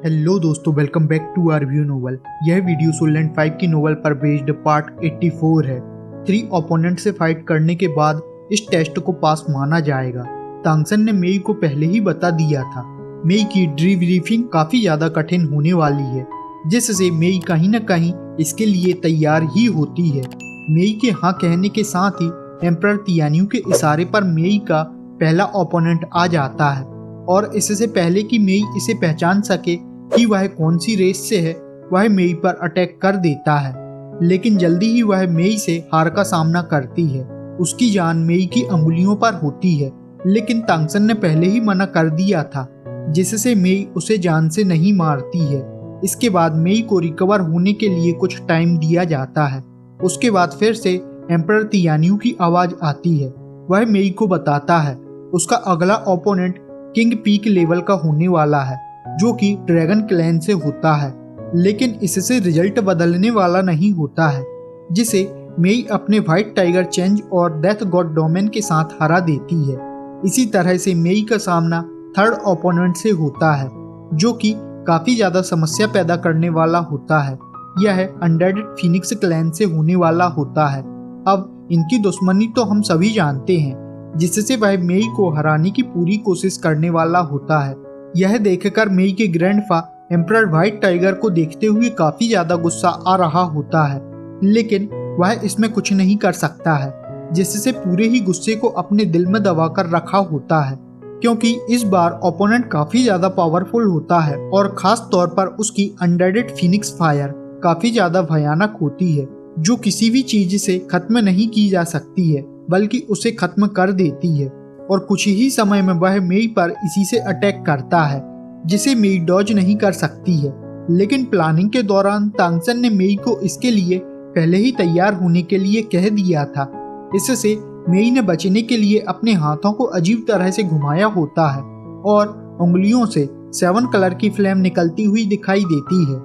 Hello दोस्तों, welcome back to our view novel. यह video सोलैंड 5 की नोवेल पर बेस्ड पार्ट 84 है। 3 ओपोनेंट से फाइट करने के बाद इस टेस्ट को पास माना जाएगा। तांगसन ने मेई को पहले ही बता दिया था मेई की डिब्रीफिंग काफी ज्यादा कठिन होने वाली है, जिससे मेई कहीं न कहीं इसके लिए तैयार ही होती है। मेई के हाँ कहने के साथ ही एम्परर तियान्यू के इशारे पर मेई का पहला ओपोनेंट आ जाता है और इससे पहले कि मेई इसे पहचान सके कि वह कौन सी रेस से है, वह मेई पर अटैक कर देता है। लेकिन जल्दी ही वह मेई से हार का सामना करती है। उसकी जान मेई की अंगुलियों पर होती है, लेकिन तांगसन ने पहले ही मना कर दिया था, जिससे मेई उसे जान से नहीं मारती है। इसके बाद मेई को रिकवर होने के लिए कुछ टाइम दिया जाता है। उसके बाद फिर से एम्परर तियान्यू की आवाज आती है। वह मेई को बताता है उसका अगला ओपोनेंट किंग पीक लेवल का होने वाला है, जो कि ड्रैगन क्लैन से होता है। लेकिन इससे रिजल्ट बदलने वाला नहीं होता है, जिसे मेई अपने व्हाइट टाइगर चेंज और डेथ गॉड डोमेन के साथ हरा देती है। इसी तरह से मेई का सामना थर्ड ओपोनेंट से होता है, जो कि काफी ज्यादा समस्या पैदा करने वाला होता है। यह अनडेड फीनिक्स क्लैन से होने वाला होता है। अब इनकी दुश्मनी तो हम सभी जानते हैं, जिससे वह मेई को हराने की पूरी कोशिश करने वाला होता है। यह देखकर मेई के ग्रैंडफा एम्परर व्हाइट टाइगर को देखते हुए काफी ज्यादा गुस्सा आ रहा होता है, लेकिन वह इसमें कुछ नहीं कर सकता है, जिससे पूरे ही गुस्से को अपने दिल में दबाकर रखा होता है। क्योंकि इस बार ओपोनेंट काफी ज्यादा पावरफुल होता है और खास तौर पर उसकी अनडेडेड फीनिक्स फायर काफी ज्यादा भयानक होती है, जो किसी भी चीज से खत्म नहीं की जा सकती है, बल्कि उसे खत्म कर देती है। और कुछ ही समय में वह मेई पर इसी से अटैक करता है, जिसे मेई डॉज नहीं कर सकती है। लेकिन प्लानिंग के दौरान तांगसन ने मेई को इसके लिए पहले ही तैयार होने के लिए कह दिया था। इससे मेई ने बचने के लिए अपने हाथों को अजीब तरह से घुमाया होता है और उंगलियों से 7 कलर की फ्लेम निकलती हुई दिखाई देती है,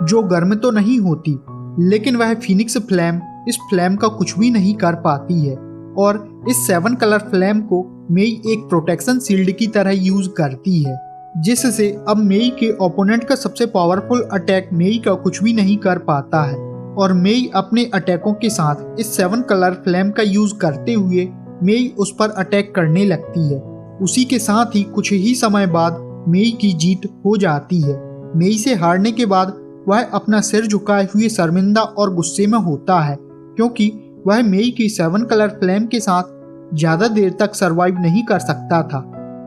जो गर्म तो नहीं होती, लेकिन वह फीनिक्स फ्लेम इस फ्लेम का कुछ भी नहीं कर पाती है। और इस 7 कलर फ्लेम को मेई एक प्रोटेक्शन शील्ड की तरह यूज करती है, जिससे अब मेई के ओपोनेंट का सबसे पावरफुल अटैक मेई का कुछ भी नहीं कर पाता है। और मेई अपने अटैकों के साथ इस 7 कलर फ्लेम का यूज करते हुए मेई उस पर अटैक करने लगती है। उसी के साथ ही कुछ ही समय बाद मेई की जीत हो जाती है। मेई से हारने के बाद वह अपना सिर झुकाए हुए शर्मिंदा और गुस्से में होता है, क्योंकि वह मेई की 7 कलर फ्लेम के साथ ज्यादा देर तक सरवाइव नहीं कर सकता था।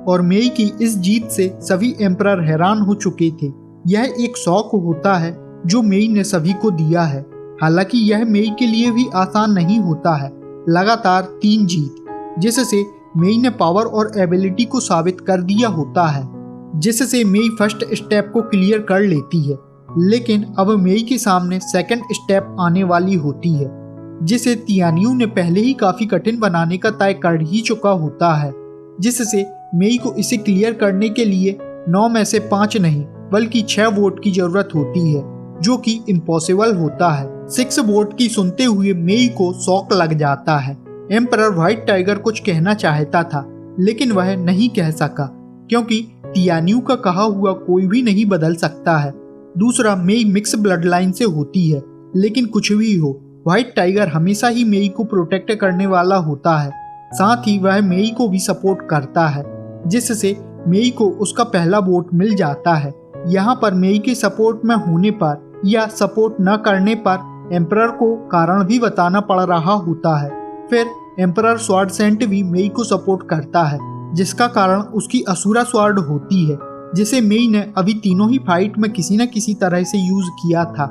और मेई की इस जीत से सभी एम्परर हैरान हो चुके थे। यह एक शौक होता है जो मेई ने सभी को दिया है। हालांकि यह मेई के लिए भी आसान नहीं होता है। लगातार 3 जीत, जिससे मेई ने पावर और एबिलिटी को साबित कर दिया होता है, जिससे मेई फर्स्ट स्टेप को क्लियर कर लेती है। लेकिन अब मेई के सामने सेकंड स्टेप आने वाली होती है, जिसे तियान्यू ने पहले ही काफी कठिन बनाने का तय कर ही चुका होता है, जिससे मेई को इसे क्लियर करने के लिए 9 में से 5 नहीं बल्कि 6 वोट की जरूरत होती है, जो कि इम्पॉसिबल होता है। 6 वोट की सुनते हुए मेई को शॉक लग जाता है। एम्परर व्हाइट टाइगर कुछ कहना चाहता था, लेकिन वह नहीं कह सका, क्योंकि तियान्यू का कहा हुआ कोई भी नहीं बदल सकता है। दूसरा, मेई मिक्स ब्लड लाइन से होती है, लेकिन कुछ भी हो, व्हाइट टाइगर हमेशा ही मेई को प्रोटेक्ट करने वाला होता है। साथ ही वह मेई को भी सपोर्ट करता है, जिससे मेई को उसका पहला वोट मिल जाता है। यहाँ पर मेई के सपोर्ट में होने पर या सपोर्ट न करने पर एम्परर को कारण भी बताना पड़ रहा होता है। फिर एम्परर स्वॉर्ड सेंट भी मेई को सपोर्ट करता है, जिसका कारण उसकी असुरा स्वॉर्ड होती है, जिसे मेई ने अभी तीनों ही फाइट में किसी न किसी तरह से यूज किया था।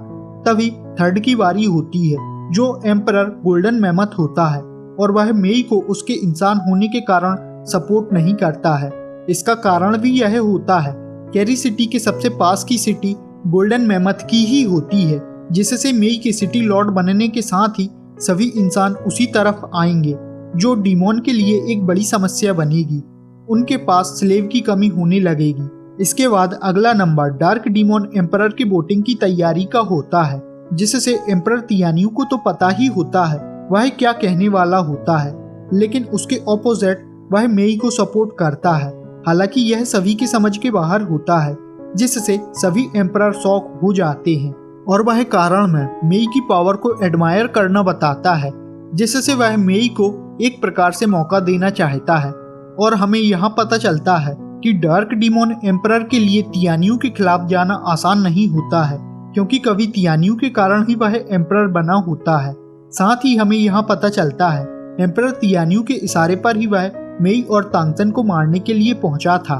तभी थर्ड की बारी होती है, जो एम्परर गोल्डन मैमथ होता है, और वह मेई को उसके इंसान होने के कारण सपोर्ट नहीं करता है। इसका कारण भी यह होता है, कैरी सिटी के सबसे पास की सिटी गोल्डन मैमथ की ही होती है, जिससे मेई के सिटी लॉर्ड बनने के साथ ही सभी इंसान उसी तरफ आएंगे, जो डीमोन के लिए एक बड़ी समस्या बनेगी। उनके पास स्लेव की कमी होने लगेगी। इसके बाद अगला नंबर डार्क डीमोन एम्परर की वोटिंग की तैयारी का होता है, जिससे एम्परर तियान्यू को तो पता ही होता है वह क्या कहने वाला होता है, लेकिन उसके ऑपोजिट वह मेई को सपोर्ट करता है। हालांकि यह सभी की समझ के बाहर होता है, जिससे सभी एम्परर शॉक हो जाते हैं और वह कारण में मेई की पावर को एडमायर करना बताता है, जिससे वह मेई को एक प्रकार से मौका देना चाहता है। और हमें यहाँ पता चलता है कि डार्क डीमोन एम्परर के लिए तियानियों के खिलाफ जाना आसान नहीं होता है, क्योंकि कभी तियानियों के कारण ही वह एम्परर बना होता है। साथ ही हमें यहाँ पता चलता है एम्परर तियानियों के इशारे पर ही वह मेई और तांगसन को मारने के लिए पहुंचा था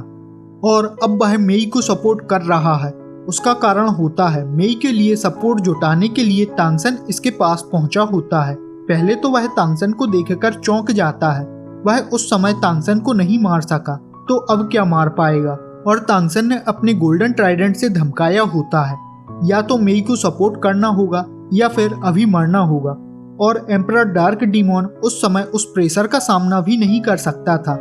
और अब वह मेई को सपोर्ट कर रहा है। उसका कारण होता है मेई के लिए सपोर्ट जुटाने के लिए तांगसन इसके पास पहुंचा होता है। पहले तो वह तांगसन को देखकर चौंक जाता है। वह उस समय तांगसन को नहीं मार सका, तो अब क्या मार पाएगा। और तांगसन ने अपने गोल्डन ट्राइडेंट से धमकाया होता है, या तो मेई को सपोर्ट करना होगा या फिर अभी मरना होगा। और एम्परर डार्क डीमोन उस समय उस प्रेशर का सामना भी नहीं कर सकता था।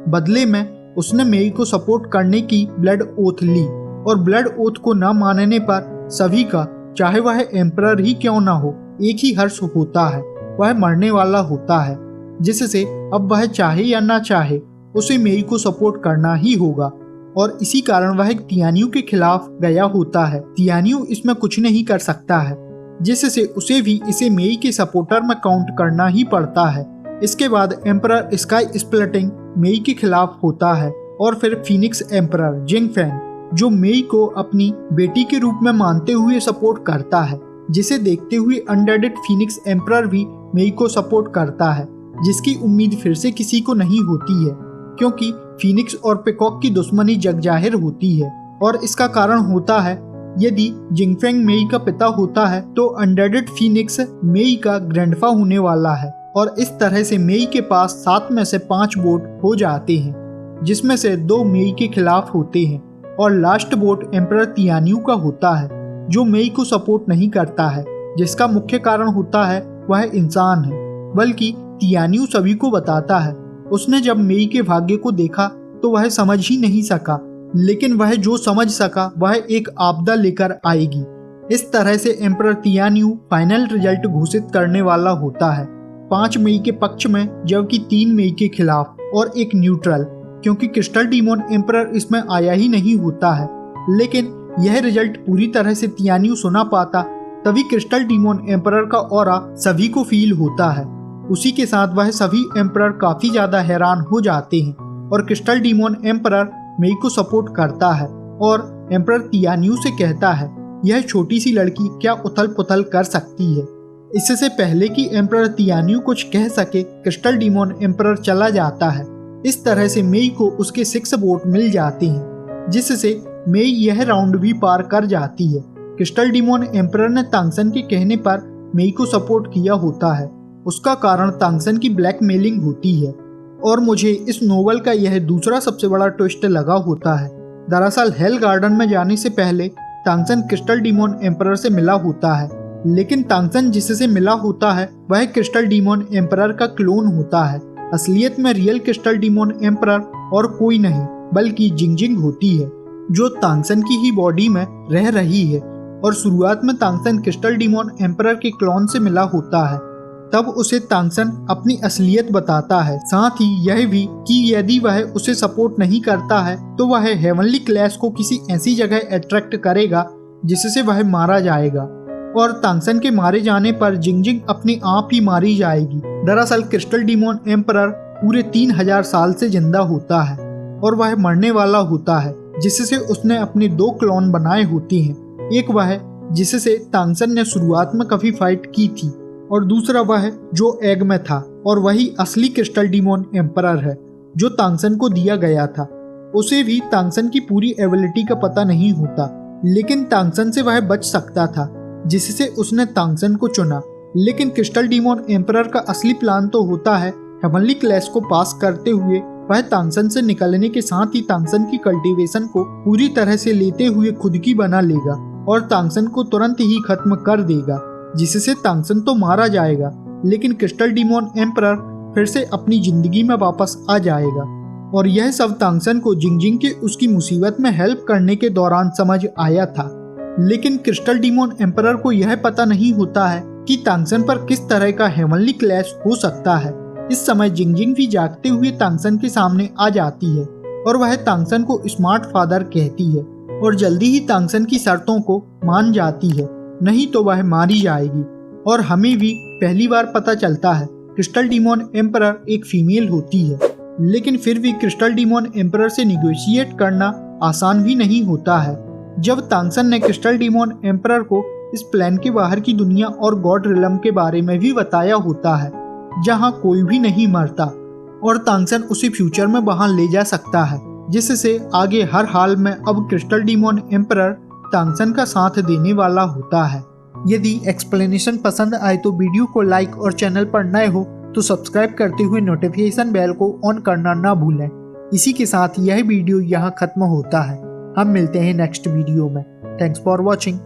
बदले में उसने मेई को सपोर्ट करने की ब्लड ओथ ली और ब्लड ओथ को न मानने पर सभी का, चाहे वह एम्परर ही क्यों ना हो, एक ही हर्ष होता है, वह मरने वाला होता है। जिससे अब वह चाहे या ना चाहे उसे मेई को सपोर्ट करना ही होगा और इसी कारण वह तियानियों के खिलाफ गया होता है। तियानियों इसमें कुछ नहीं कर सकता है, जिससे उसे भी इसे मेई के सपोर्टर में काउंट करना ही पड़ता है। इसके बाद एम्परर स्काई स्प्लिटिंग मेई के खिलाफ होता है और फिर फीनिक्स एम्परर जिंगफेंग, जो मेई को अपनी बेटी के रूप में मानते हुए सपोर्ट करता है, जिसे देखते हुए अनडेडेड फीनिक्स एम्परर भी मेई को सपोर्ट करता है, जिसकी उम्मीद फिर से किसी को नहीं होती है, क्योंकि फीनिक्स और पिकॉक की दुश्मनी जग जाहिर होती है। और इसका कारण होता है यदि जिंगफेंग मेई का पिता होता है तो अनडेडेड फीनिक्स मेई का ग्रैंडफा होने वाला है। और इस तरह से मेई के पास 7 में से 5 वोट हो जाते हैं, जिसमें से 2 मेई के खिलाफ होते हैं और लास्ट वोट एम्परर तियानियों का होता है, जो मेई को सपोर्ट नहीं करता है। जिसका मुख्य कारण होता है वह इंसान है, बल्कि तियानियों सभी को बताता है। उसने जब मेई के भाग्य को देखा तो वह समझ ही नहीं सका, लेकिन वह जो समझ सका वह एक आपदा लेकर आएगी। इस तरह से एम्परर तियानियों फाइनल रिजल्ट घोषित करने वाला होता है 5 मई के पक्ष में, जबकि 3 मई के खिलाफ और एक न्यूट्रल, क्योंकि क्रिस्टल डीमोन एम्परर इसमें आया ही नहीं होता है। लेकिन यह रिजल्ट पूरी तरह से तियानियों सुना पाता, तभी क्रिस्टल डीमोन एम्परर का ऑरा सभी को फील होता है। उसी के साथ वह सभी एम्परर काफी ज्यादा हैरान हो जाते हैं और क्रिस्टल डीमोन एम्परर मेई को सपोर्ट करता है और एम्परर तियानियों से कहता है यह छोटी सी लड़की क्या उथल पुथल कर सकती है। इससे पहले कि एम्परर तियानियों कुछ कह सके, क्रिस्टल डीमोन एम्परर चला जाता है। इस तरह से मेई को उसके 6 वोट मिल जाते हैं, जिससे मेई यह राउंड भी पार कर जाती है। क्रिस्टल डीमोन एम्परर ने तांगसन के कहने पर मेई को सपोर्ट किया होता है। उसका कारण तांगसन की ब्लैकमेलिंग होती है और मुझे इस नोवेल का यह दूसरा सबसे बड़ा ट्विस्ट लगा होता है। दरअसल हेल गार्डन में जाने से पहले तांगसन क्रिस्टल डीमोन एम्परर से मिला होता है, लेकिन तांगसन जिससे मिला होता है वह क्रिस्टल डीमोन एम्परर का क्लोन होता है। असलियत में रियल क्रिस्टल डीमोन एम्परर और कोई नहीं बल्कि जिंगजिंग होती है, जो तांगसन की ही बॉडी में रह रही है। और शुरुआत में तांगसन क्रिस्टल डीमोन एम्परर के क्लोन से मिला होता है, तब उसे तांगसन अपनी असलियत बताता है। साथ ही यह भी कि यदि वह उसे सपोर्ट नहीं करता है तो वह हेवनली क्लैश को किसी ऐसी जगह अट्रैक्ट करेगा जिससे वह मारा जाएगा और तांगसन के मारे जाने पर जिंगजिंग अपने आप ही मारी जाएगी। दरअसल क्रिस्टल डीमोन एम्परर पूरे 3000 साल से जिंदा होता है और वह मरने वाला होता है, जिससे उसने अपने 2 क्लोन बनाए होते हैं। एक वह जिससे तांगसन ने शुरुआत में कभी फाइट की थी और दूसरा वह जो एग में था, और वही असली क्रिस्टल डीमोन एम्परर है जो तांगसन को दिया गया था। उसे भी तांगसन की पूरी एबिलिटी का पता नहीं होता, लेकिन तांगसन से वह बच सकता था, जिससे उसने तांगसन को चुना। लेकिन क्रिस्टल डीमोन एम्परर का असली प्लान तो होता है हेवनली क्लैश को पास करते हुए वह तांगसन से निकलने के साथ ही तांगसन की कल्टीवेशन को पूरी तरह से लेते हुए खुद की बना लेगा और तांगसन को तुरंत ही खत्म कर देगा, जिससे तांगसन तो मारा जाएगा, लेकिन क्रिस्टल डीमोन एम्परर फिर से अपनी जिंदगी में वापस आ जाएगा। और यह सब तांगसन को जिंगजिंग के उसकी मुसीबत में हेल्प करने के दौरान समझ आया था। लेकिन क्रिस्टल डीमोन एम्परर को यह पता नहीं होता है कि तांगसन पर किस तरह का हेवनली क्लैश हो सकता है। इस समय जिंगजिंग भी जागते हुए तांगसन के सामने आ जाती है और वह तांगसन को स्मार्ट फादर कहती है और जल्दी ही तांगसेन की शर्तों को मान जाती है, नहीं तो वह मारी जाएगी। और हमें भी पहली बार पता चलता है क्रिस्टल डीमन एम्परर एक फीमेल होती है, लेकिन फिर भी क्रिस्टल डीमन एम्परर से निगोशिएट करना आसान भी नहीं होता है। जब तांगसेन ने क्रिस्टल डीमन एम्परर को इस प्लान के बाहर की दुनिया और गॉड रिलम के बारे में भी बताया होता है, जहां कोई भी नहीं मरता और तांगसेन उसे फ्यूचर में वहां ले जा सकता है, जिससे आगे हर हाल में अब क्रिस्टल डीमन एम्परर तांगसेन का साथ देने वाला होता है। यदि एक्सप्लेनेशन पसंद आए तो वीडियो को लाइक और चैनल पर नए हो तो सब्सक्राइब करते हुए नोटिफिकेशन बेल को ऑन करना ना भूलें। इसी के साथ यह वीडियो यहाँ खत्म होता है। हम मिलते हैं नेक्स्ट वीडियो में। Thanks for watching.